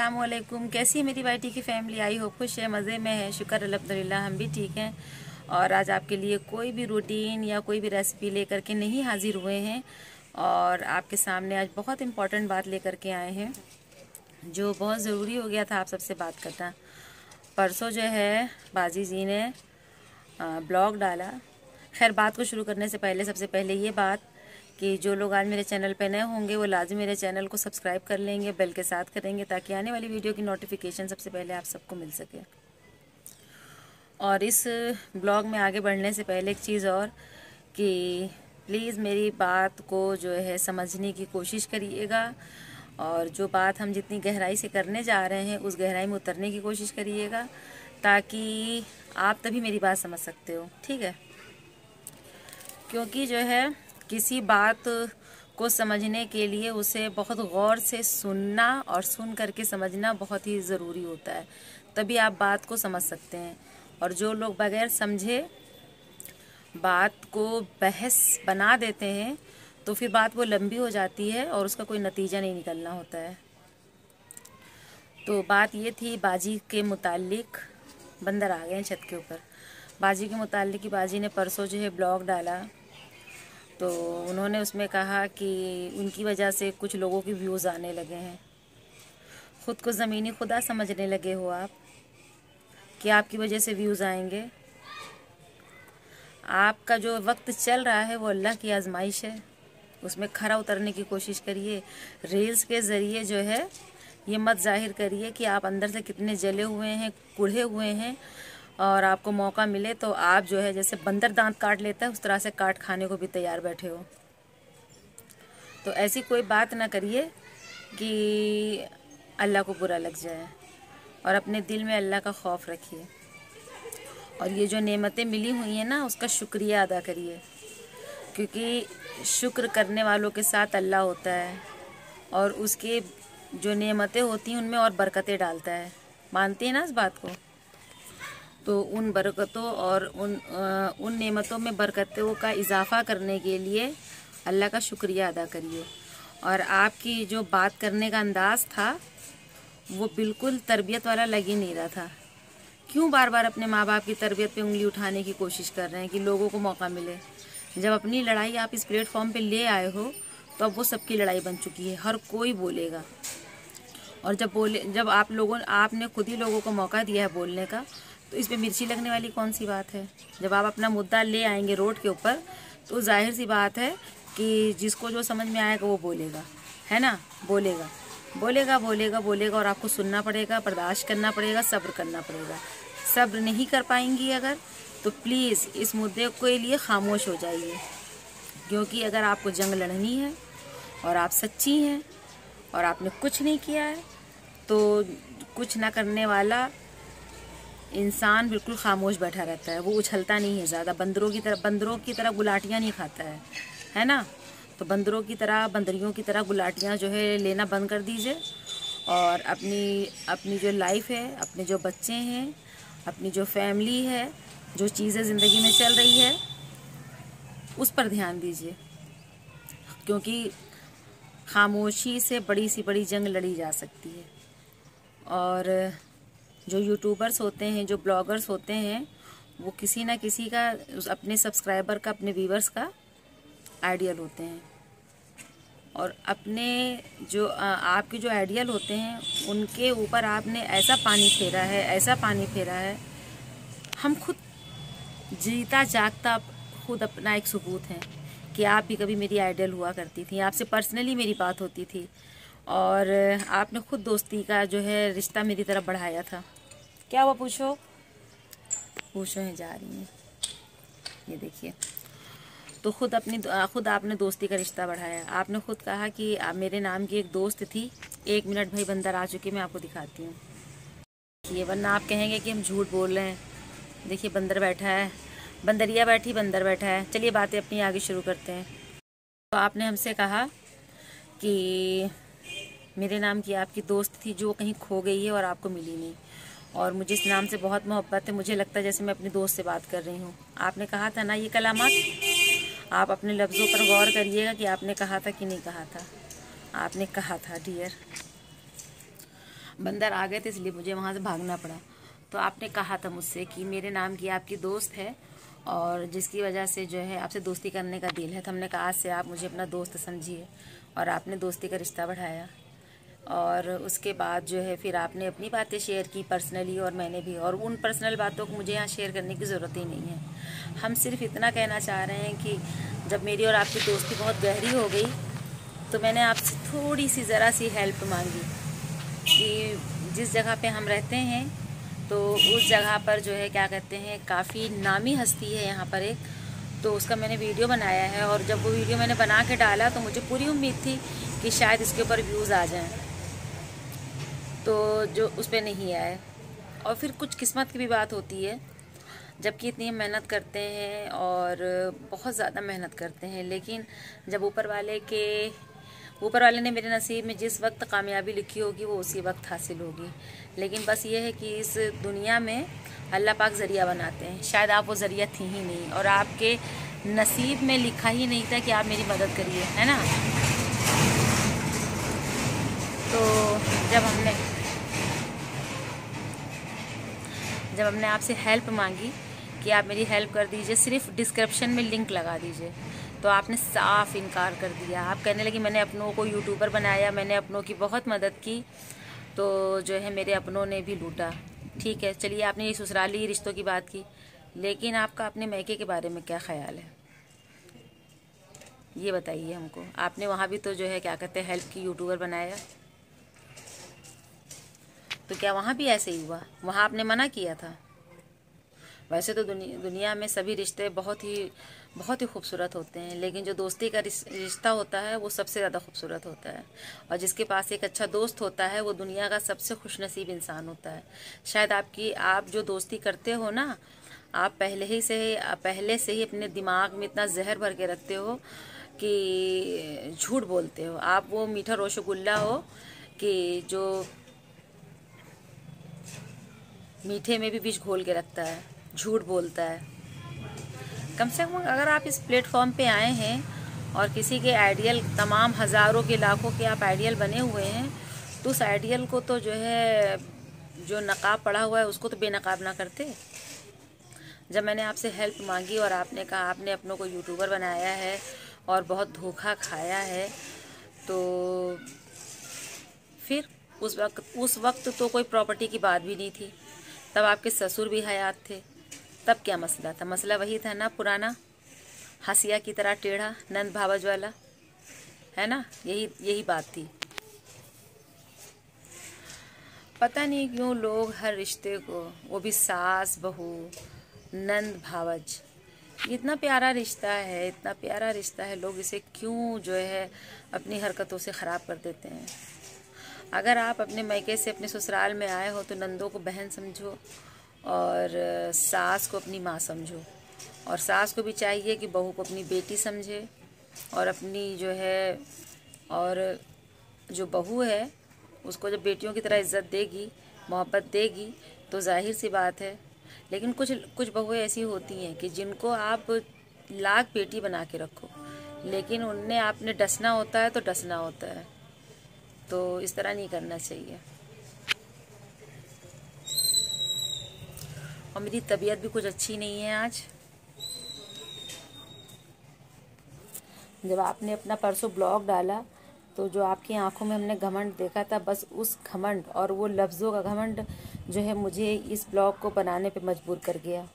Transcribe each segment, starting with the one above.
अस्सलामुअलैकुम। कैसी है मेरी वाइटी की फैमिली? आई हो खुश है, मज़े में है, शुक्र अल्हम्दुलिल्लाह हम भी ठीक हैं। और आज आपके लिए कोई भी रूटीन या कोई भी रेसिपी लेकर के नहीं हाजिर हुए हैं, और आपके सामने आज बहुत इम्पॉर्टेंट बात लेकर के आए हैं जो बहुत ज़रूरी हो गया था आप सबसे बात करना। परसों जो है बाजी जी ने ब्लॉग डाला। खैर, बात को शुरू करने से पहले सबसे पहले ये बात कि जो लोग आज मेरे चैनल पे नए होंगे वो लाजिम मेरे चैनल को सब्सक्राइब कर लेंगे, बेल के साथ करेंगे, ताकि आने वाली वीडियो की नोटिफिकेशन सबसे पहले आप सबको मिल सके। और इस ब्लॉग में आगे बढ़ने से पहले एक चीज़ और कि प्लीज़ मेरी बात को जो है समझने की कोशिश करिएगा, और जो बात हम जितनी गहराई से करने जा रहे हैं उस गहराई में उतरने की कोशिश करिएगा, ताकि आप तभी मेरी बात समझ सकते हो, ठीक है? क्योंकि जो है किसी बात को समझने के लिए उसे बहुत गौर से सुनना और सुन करके समझना बहुत ही ज़रूरी होता है, तभी आप बात को समझ सकते हैं। और जो लोग बगैर समझे बात को बहस बना देते हैं तो फिर बात वो लंबी हो जाती है और उसका कोई नतीजा नहीं निकलना होता है। तो बात ये थी बाजी के मुतालिक। बंदर आ गए हैं छत के ऊपर। बाजी के मुतालिक कि बाजी ने परसों जो है ब्लॉग डाला, तो उन्होंने उसमें कहा कि उनकी वजह से कुछ लोगों के व्यूज़ आने लगे हैं। ख़ुद को ज़मीनी खुदा समझने लगे हो आप कि आपकी वजह से व्यूज़ आएंगे? आपका जो वक्त चल रहा है वो अल्लाह की आजमाइश है, उसमें खरा उतरने की कोशिश करिए। रील्स के ज़रिए जो है ये मत जाहिर करिए कि आप अंदर से कितने जले हुए हैं, कुढ़े हुए हैं, और आपको मौका मिले तो आप जो है जैसे बंदर दांत काट लेता है उस तरह से काट खाने को भी तैयार बैठे हो। तो ऐसी कोई बात ना करिए कि अल्लाह को बुरा लग जाए, और अपने दिल में अल्लाह का खौफ रखिए। और ये जो नेमतें मिली हुई हैं ना, उसका शुक्रिया अदा करिए, क्योंकि शुक्र करने वालों के साथ अल्लाह होता है और उसके जो नेमतें होती हैं उनमें और बरकतें डालता है। मानते हैं ना इस बात को? तो उन बरकतों और उन नेमतों में बरकतों का इजाफ़ा करने के लिए अल्लाह का शुक्रिया अदा करिए। और आपकी जो बात करने का अंदाज़ था वो बिल्कुल तरबियत वाला लग ही नहीं रहा था। क्यों बार बार अपने माँ बाप की तरबियत पे उंगली उठाने की कोशिश कर रहे हैं कि लोगों को मौका मिले? जब अपनी लड़ाई आप इस प्लेटफॉर्म पे ले आए हो तो अब वो सबकी लड़ाई बन चुकी है, हर कोई बोलेगा। और जब आपने खुद ही लोगों को मौका दिया है बोलने का, तो इस पे मिर्ची लगने वाली कौन सी बात है? जब आप अपना मुद्दा ले आएंगे रोड के ऊपर तो जाहिर सी बात है कि जिसको जो समझ में आएगा वो बोलेगा, है ना? बोलेगा बोलेगा बोलेगा बोलेगा, और आपको सुनना पड़ेगा, बर्दाश्त करना पड़ेगा, सब्र करना पड़ेगा। सब्र नहीं कर पाएंगी अगर, तो प्लीज़ इस मुद्दे के लिए खामोश हो जाइए, क्योंकि अगर आपको जंग लड़नी है और आप सच्ची हैं और आपने कुछ नहीं किया है, तो कुछ ना करने वाला इंसान बिल्कुल खामोश बैठा रहता है, वो उछलता नहीं है ज़्यादा। बंदरों की तरह गुलाटियाँ नहीं खाता है ना? तो बंदरों की तरह, बंदरियों की तरह गुलाटियाँ जो है लेना बंद कर दीजिए, और अपनी जो लाइफ है, अपने जो बच्चे हैं, अपनी जो फैमिली है, जो चीज़ें ज़िंदगी में चल रही है उस पर ध्यान दीजिए, क्योंकि खामोशी से बड़ी सी बड़ी जंग लड़ी जा सकती है। और जो यूट्यूबर्स होते हैं, जो ब्लॉगर्स होते हैं, वो किसी ना किसी का, अपने सब्सक्राइबर का, अपने व्यूवर्स का आइडियल होते हैं। और अपने जो आपके जो आइडियल होते हैं उनके ऊपर आपने ऐसा पानी फेरा है, ऐसा पानी फेरा है। हम खुद जीता जागता खुद अपना एक सबूत है कि आप भी कभी मेरी आइडियल हुआ करती थी, आपसे पर्सनली मेरी बात होती थी, और आपने खुद दोस्ती का जो है रिश्ता मेरी तरफ बढ़ाया था। क्या हुआ? पूछो हैं जा रही हैं, ये देखिए। तो खुद आपने दोस्ती का रिश्ता बढ़ाया। आपने खुद कहा कि आप मेरे नाम की एक दोस्त थी। 1 मिनट भाई, बंदर आ चुके, मैं आपको दिखाती हूँ ये, वरना आप कहेंगे कि हम झूठ बोल रहे हैं। देखिए बंदर बैठा है, बंदरिया बैठी, बंदर बैठा है। चलिए बातें अपनी आगे शुरू करते हैं। तो आपने हमसे कहा कि मेरे नाम की आपकी दोस्त थी जो कहीं खो गई है और आपको मिली नहीं, और मुझे इस नाम से बहुत मोहब्बत है, मुझे लगता है जैसे मैं अपनी दोस्त से बात कर रही हूँ। आपने कहा था ना ये कलामात? आप अपने लफ्ज़ों पर गौर करिएगा कि आपने कहा था कि नहीं कहा था। आपने कहा था डियर। बंदर आ गए थे, इसलिए मुझे वहाँ से भागना पड़ा। तो आपने कहा था मुझसे कि मेरे नाम की आपकी दोस्त है और जिसकी वजह से जो है आपसे दोस्ती करने का दिल है। तो हमने कहा आज से आप मुझे अपना दोस्त समझिए, और आपने दोस्ती का रिश्ता बढ़ाया। और उसके बाद जो है फिर आपने अपनी बातें शेयर की पर्सनली, और मैंने भी। और उन पर्सनल बातों को मुझे यहाँ शेयर करने की ज़रूरत ही नहीं है। हम सिर्फ इतना कहना चाह रहे हैं कि जब मेरी और आपकी दोस्ती बहुत गहरी हो गई तो मैंने आपसे थोड़ी सी ज़रा सी हेल्प मांगी कि जिस जगह पे हम रहते हैं तो उस जगह पर जो है क्या कहते हैं, काफ़ी नामी हस्ती है यहाँ पर एक, तो उसका मैंने वीडियो बनाया है। और जब वो वीडियो मैंने बना के डाला तो मुझे पूरी उम्मीद थी कि शायद इसके ऊपर व्यूज़ आ जाएं, तो जो उस पर नहीं आए। और फिर कुछ किस्मत की भी बात होती है, जबकि इतनी मेहनत करते हैं और बहुत ज़्यादा मेहनत करते हैं, लेकिन जब ऊपर वाले ने मेरे नसीब में जिस वक्त कामयाबी लिखी होगी वो उसी वक्त हासिल होगी। लेकिन बस ये है कि इस दुनिया में अल्लाह पाक ज़रिया बनाते हैं। शायद आप वो ज़रिया थी ही नहीं, और आपके नसीब में लिखा ही नहीं था कि आप मेरी मदद करिए, है ना। तो जब हमने आपसे हेल्प मांगी कि आप मेरी हेल्प कर दीजिए, सिर्फ डिस्क्रिप्शन में लिंक लगा दीजिए, तो आपने साफ इनकार कर दिया। आप कहने लगी मैंने अपनों को यूट्यूबर बनाया, मैंने अपनों की बहुत मदद की, तो जो है मेरे अपनों ने भी लूटा। ठीक है, चलिए आपने ये ससुराली रिश्तों की बात की, लेकिन आपका अपने मैके के बारे में क्या ख्याल है, ये बताइए हमको। आपने वहाँ भी तो जो है क्या कहते हैं हेल्प की, यूट्यूबर बनाया, तो क्या वहाँ भी ऐसे ही हुआ? वहाँ आपने मना किया था। वैसे तो दुनिया में सभी रिश्ते बहुत ही खूबसूरत होते हैं, लेकिन जो दोस्ती का रिश्ता होता है वो सबसे ज़्यादा खूबसूरत होता है। और जिसके पास एक अच्छा दोस्त होता है वो दुनिया का सबसे खुशनसीब इंसान होता है। शायद आप जो दोस्ती करते हो ना, आप पहले से ही अपने दिमाग में इतना जहर भर के रखते हो कि झूठ बोलते हो। आप वो मीठा रसगुल्ला हो कि जो मीठे में भी विष घोल के रखता है, झूठ बोलता है। कम से कम अगर आप इस प्लेटफॉर्म पे आए हैं और किसी के आइडियल, तमाम हज़ारों के लाखों के आप आइडियल बने हुए हैं, तो उस आइडियल को तो जो है, जो नकाब पड़ा हुआ है उसको तो बेनकाब ना करते। जब मैंने आपसे हेल्प मांगी और आपने कहा आपने अपनों को यूट्यूबर बनाया है और बहुत धोखा खाया है, तो फिर उस वक्त तो कोई प्रॉपर्टी की बात भी नहीं थी, तब आपके ससुर भी हयात थे। तब क्या मसला था? मसला वही था ना पुराना, हसिया की तरह टेढ़ा, नंद भावज वाला, है ना। यही बात थी। पता नहीं क्यों लोग हर रिश्ते को, वो भी सास बहू, नंद भावज, इतना प्यारा रिश्ता है, इतना प्यारा रिश्ता है, लोग इसे क्यों जो है अपनी हरकतों से ख़राब कर देते हैं। अगर आप अपने मैके से अपने ससुराल में आए हो तो नंदों को बहन समझो और सास को अपनी माँ समझो। और सास को भी चाहिए कि बहू को अपनी बेटी समझे, और अपनी जो है, और जो बहू है उसको जब बेटियों की तरह इज़्ज़त देगी, मोहब्बत देगी, तो जाहिर सी बात है। लेकिन कुछ बहुएं ऐसी होती हैं कि जिनको आप लाख बेटी बना के रखो, लेकिन उनने आपने डसना होता है तो डसना होता है। तो इस तरह नहीं करना चाहिए। और मेरी तबीयत भी कुछ अच्छी नहीं है आज। जब आपने अपना परसों ब्लॉग डाला तो जो आपकी आंखों में हमने घमंड देखा था, बस उस घमंड और वो लफ्ज़ों का घमंड जो है मुझे इस ब्लॉग को बनाने पे मजबूर कर गया।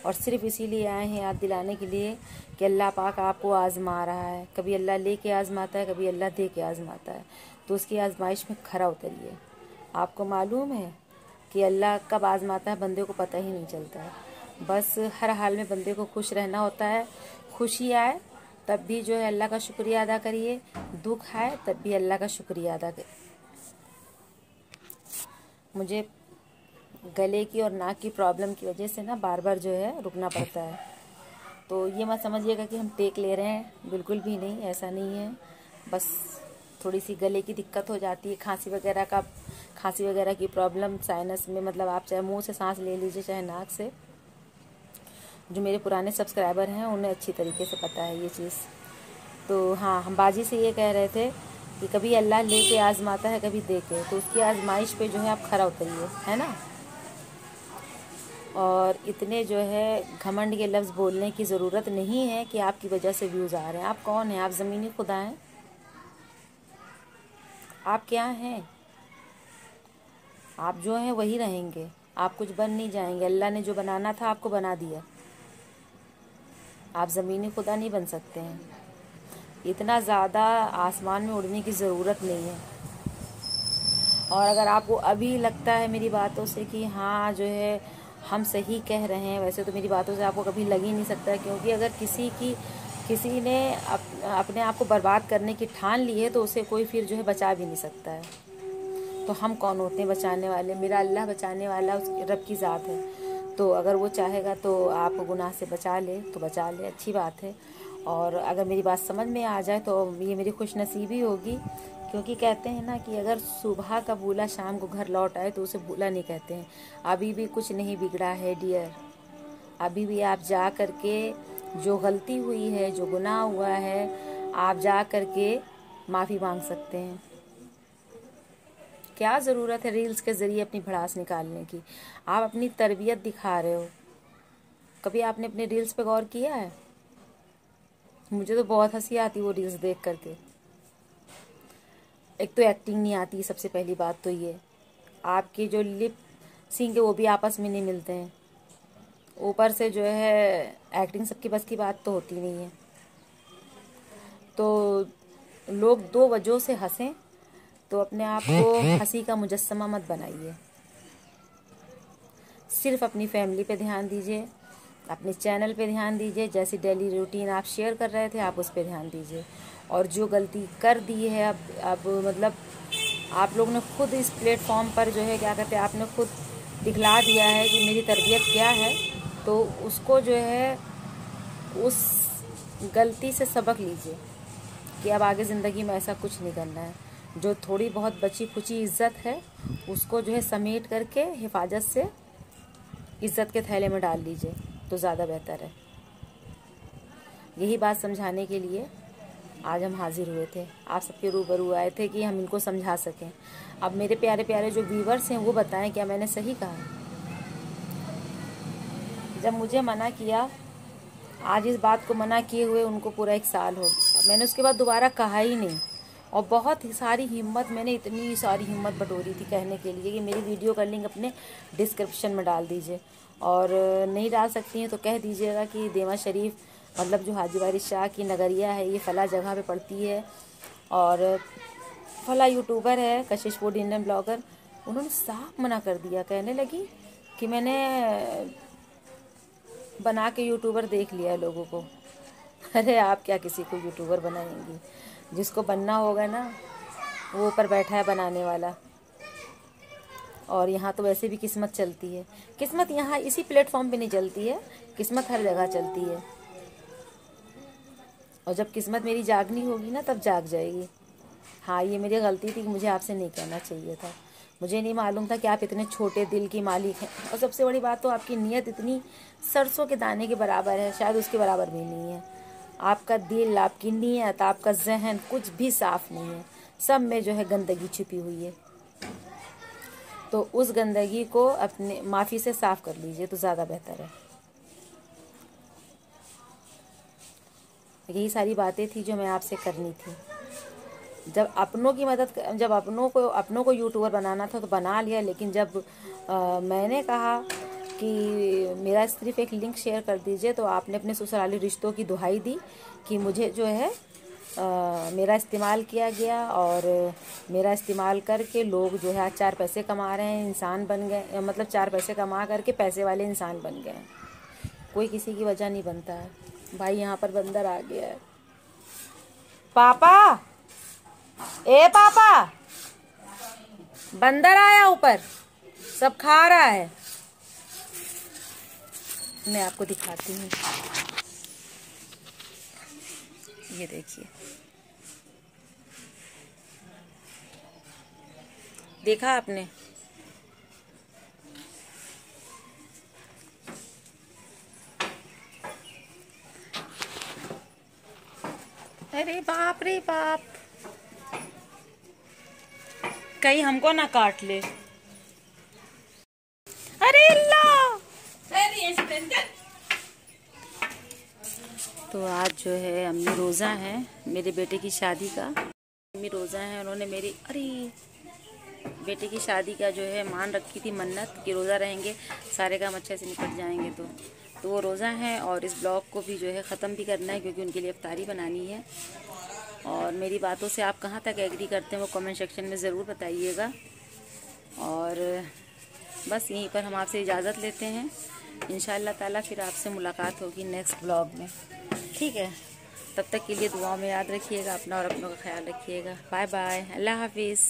और सिर्फ इसीलिए आए हैं याद दिलाने के लिए कि अल्लाह पाक आपको आज़मा रहा है। कभी अल्लाह ले के आज़माता है, कभी अल्लाह दे के आज़माता है, तो उसकी आजमाइश में खरा उतरिए। आपको मालूम है कि अल्लाह कब आज़माता है बंदे को पता ही नहीं चलता है। बस हर हाल में बंदे को खुश रहना होता है। खुशी आए तब भी जो है अल्लाह का शुक्रिया अदा करिए, दुख आए तब भी अल्लाह का शुक्रिया अदा करिए। मुझे गले की और नाक की प्रॉब्लम की वजह से ना बार बार जो है रुकना पड़ता है, तो ये मत समझिएगा कि हम टेक ले रहे हैं, बिल्कुल भी नहीं, ऐसा नहीं है। बस थोड़ी सी गले की दिक्कत हो जाती है, खांसी वगैरह की प्रॉब्लम, साइनस में, मतलब आप चाहे मुंह से सांस ले लीजिए चाहे नाक से। जो मेरे पुराने सब्सक्राइबर हैं उन्हें अच्छी तरीके से पता है ये चीज़। तो हाँ, हम बाजी से ये कह रहे थे कि कभी अल्लाह लेके आजमाता है, कभी दे के, तो उसकी आजमाइश पे जो है आप खरा उतरिए, है ना। और इतने जो है घमंड के लफ्ज़ बोलने की ज़रूरत नहीं है कि आपकी वजह से व्यूज़ आ रहे हैं। आप कौन हैं? आप ज़मीनी खुदा हैं? आप क्या हैं? आप जो हैं वही रहेंगे, आप कुछ बन नहीं जाएंगे। अल्लाह ने जो बनाना था आपको बना दिया, आप ज़मीनी खुदा नहीं बन सकते हैं। इतना ज़्यादा आसमान में उड़ने की ज़रूरत नहीं है। और अगर आपको अभी लगता है मेरी बातों से कि हाँ जो है हम सही कह रहे हैं, वैसे तो मेरी बातों से आपको कभी लग ही नहीं सकता है, क्योंकि अगर किसी ने अपने आप को बर्बाद करने की ठान ली है तो उसे कोई फिर जो है बचा भी नहीं सकता है। तो हम कौन होते हैं बचाने वाले? मेरा अल्लाह बचाने वाला उस रब की ज़ात है। तो अगर वो चाहेगा तो आप गुनाह से बचा ले तो बचा ले, अच्छी बात है। और अगर मेरी बात समझ में आ जाए तो ये मेरी खुशनसीबी होगी, क्योंकि कहते हैं ना कि अगर सुबह का भूला शाम को घर लौट आए तो उसे भूला नहीं कहते हैं। अभी भी कुछ नहीं बिगड़ा है डियर, अभी भी आप जा करके जो गलती हुई है, जो गुनाह हुआ है, आप जा करके माफ़ी मांग सकते हैं। क्या ज़रूरत है रील्स के ज़रिए अपनी भड़ास निकालने की? आप अपनी तरबियत दिखा रहे हो। कभी आपने अपने रील्स पे गौर किया है? मुझे तो बहुत हंसी आती वो रील्स देख करके। एक तो एक्टिंग नहीं आती, सबसे पहली बात तो ये। आपके जो लिप सिंक है वो भी आपस में नहीं मिलते हैं। ऊपर से जो है एक्टिंग सबकी बस की बात तो होती नहीं है। तो लोग दो वजहों से हंसें, तो अपने आप को हंसी का मुजस्समा मत बनाइए। सिर्फ अपनी फैमिली पे ध्यान दीजिए, अपने चैनल पे ध्यान दीजिए। जैसी डेली रूटीन आप शेयर कर रहे थे आप उस पे ध्यान दीजिए। और जो गलती कर दी है अब मतलब आप लोग ने खुद इस प्लेटफॉर्म पर जो है क्या कहते हैं, आपने खुद दिखला दिया है कि मेरी तरबियत क्या है। तो उसको जो है उस गलती से सबक लीजिए कि अब आगे ज़िंदगी में ऐसा कुछ नहीं करना है। जो थोड़ी बहुत बची खुची इज़्ज़त है उसको जो है समेट करके हिफाजत से इज़्ज़त के थैले में डाल लीजिए तो ज़्यादा बेहतर है। यही बात समझाने के लिए आज हम हाजिर हुए थे, आप सबके रूबरू आए थे कि हम इनको समझा सकें। अब मेरे प्यारे प्यारे जो व्यूवर्स हैं वो बताएं क्या मैंने सही कहा? जब मुझे मना किया, आज इस बात को मना किए हुए उनको पूरा 1 साल हो गया, मैंने उसके बाद दोबारा कहा ही नहीं। और बहुत सारी हिम्मत, मैंने इतनी सारी हिम्मत बटोरी थी कहने के लिए कि मेरी वीडियो का लिंक अपने डिस्क्रिप्शन में डाल दीजिए, और नहीं डाल सकती हैं तो कह दीजिएगा कि देवा शरीफ मतलब जो हाजी वारिस शाह की नगरिया है ये फ़ला जगह पे पड़ती है, और फ़ला यूट्यूबर है कशिश फूड इंडियन ब्लॉगर। उन्होंने साफ मना कर दिया, कहने लगी कि मैंने बना के यूट्यूबर देख लिया लोगों को। अरे आप क्या किसी को यूट्यूबर बनाएंगी? जिसको बनना होगा ना वो ऊपर बैठा है बनाने वाला। और यहाँ तो वैसे भी किस्मत चलती है। किस्मत यहाँ इसी प्लेटफॉर्म पे नहीं चलती है, किस्मत हर जगह चलती है। और जब किस्मत मेरी जागनी होगी ना तब जाग जाएगी। हाँ ये मेरी गलती थी कि मुझे आपसे नहीं कहना चाहिए था। मुझे नहीं मालूम था कि आप इतने छोटे दिल की मालिक हैं। और सबसे बड़ी बात तो आपकी नीयत इतनी सरसों के दाने के बराबर है, शायद उसके बराबर भी नहीं है। आपका दिल, आपकी नीयत, आपका जहन कुछ भी साफ नहीं है, सब में जो है गंदगी छिपी हुई है। तो उस गंदगी को अपने माफ़ी से साफ कर लीजिए तो ज़्यादा बेहतर है। यही सारी बातें थी जो मैं आपसे करनी थी। जब अपनों की मदद, जब अपनों को यूट्यूबर बनाना था तो बना लिया, लेकिन जब मैंने कहा कि मेरा सिर्फ एक लिंक शेयर कर दीजिए तो आपने अपने ससुराली रिश्तों की दुहाई दी कि मुझे जो है मेरा इस्तेमाल किया गया, और मेरा इस्तेमाल करके लोग जो है आज 4 पैसे कमा रहे हैं, इंसान बन गए, मतलब 4 पैसे कमा करके पैसे वाले इंसान बन गए हैं। कोई किसी की वजह नहीं बनता है भाई। यहाँ पर बंदर आ गया है। पापा, ए पापा, बंदर आया ऊपर, सब खा रहा है। मैं आपको दिखाती हूँ, ये देखिए, देखा आपने? अरे बाप रे बाप, कहीं हमको ना काट ले। अरे अल्लाह। तो आज जो है अम्मी रोज़ा है मेरे बेटे की शादी का। अम्मी रोज़ा है, उन्होंने मेरी बेटे की शादी का जो है मान रखी थी मन्नत कि रोज़ा रहेंगे, सारे काम अच्छे से निपट जाएंगे। तो वो रोज़ा है और इस ब्लॉग को भी जो है ख़त्म भी करना है क्योंकि उनके लिए इफ्तारी बनानी है। और मेरी बातों से आप कहाँ तक एग्री करते हैं वो कमेंट सेक्शन में ज़रूर बताइएगा। और बस यहीं पर हम आपसे इजाज़त लेते हैं। इंशाअल्लाह ताला फिर आपसे मुलाकात होगी नेक्स्ट ब्लॉग में, ठीक है। तब तक के लिए दुआओं में याद रखिएगा अपना और अपनों का ख्याल रखिएगा। बाय बाय, अल्लाह हाफिज़।